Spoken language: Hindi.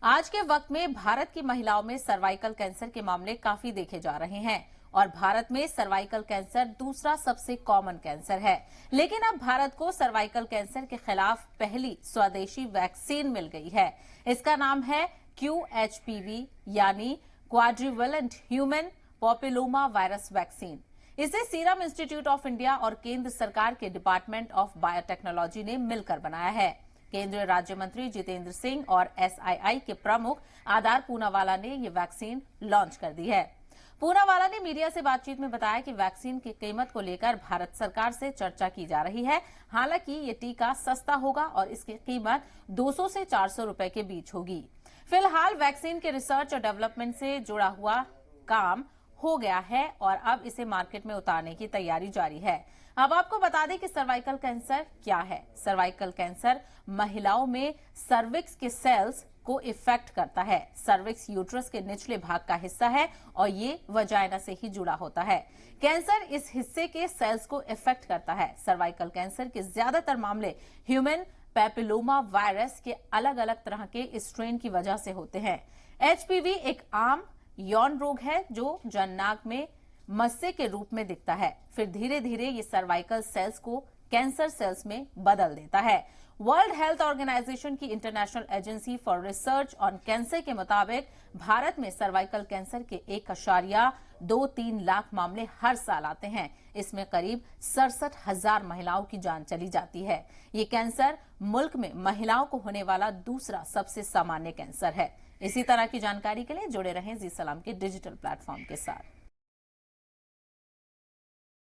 आज के वक्त में भारत की महिलाओं में सर्वाइकल कैंसर के मामले काफी देखे जा रहे हैं और भारत में सर्वाइकल कैंसर दूसरा सबसे कॉमन कैंसर है। लेकिन अब भारत को सर्वाइकल कैंसर के खिलाफ पहली स्वदेशी वैक्सीन मिल गई है। इसका नाम है QHPV यानी क्वाड्रिवेलेंट ह्यूमन पॉपिलोमा वायरस वैक्सीन। इसे सीरम इंस्टीट्यूट ऑफ इंडिया और केंद्र सरकार के डिपार्टमेंट ऑफ बायोटेक्नोलॉजी ने मिलकर बनाया है। केंद्रीय राज्य मंत्री जितेंद्र सिंह और SII के प्रमुख आधार पूनावाला ने ये वैक्सीन लॉन्च कर दी है। पूनावाला ने मीडिया से बातचीत में बताया कि वैक्सीन की कीमत को लेकर भारत सरकार से चर्चा की जा रही है। हालांकि ये टीका सस्ता होगा और इसकी कीमत 200 से 400 रुपए के बीच होगी। फिलहाल वैक्सीन के रिसर्च और डेवलपमेंट से जुड़ा हुआ काम हो गया है और अब इसे मार्केट में उतारने की तैयारी जारी है। अब आपको बता दें कि सर्वाइकल कैंसर क्या है। सर्वाइकल कैंसर महिलाओं में सर्विक्स के सेल्स को इफेक्ट करता है। सर्विक्स यूट्रस के निचले भाग का हिस्सा है और ये वजाइना से ही जुड़ा होता है। कैंसर इस हिस्से के सेल्स को इफेक्ट करता है। सर्वाइकल कैंसर के ज्यादातर मामले ह्यूमन पैपिलोमा वायरस के अलग अलग तरह के स्ट्रेन की वजह से होते हैं। HPV एक आम यौन रोग है जो जननांग में मस्से के रूप में दिखता है, फिर धीरे धीरे ये सर्वाइकल सेल्स को कैंसर सेल्स में बदल देता है। वर्ल्ड हेल्थ ऑर्गेनाइजेशन की international agency for research on cancer के मुताबिक भारत में सर्वाइकल कैंसर के 1.23 लाख मामले हर साल आते हैं। इसमें करीब 67,000 महिलाओं की जान चली जाती है। ये कैंसर मुल्क में महिलाओं को होने वाला दूसरा सबसे सामान्य कैंसर है। इसी तरह की जानकारी के लिए जुड़े रहें जी सलाम के डिजिटल प्लेटफॉर्म के साथ।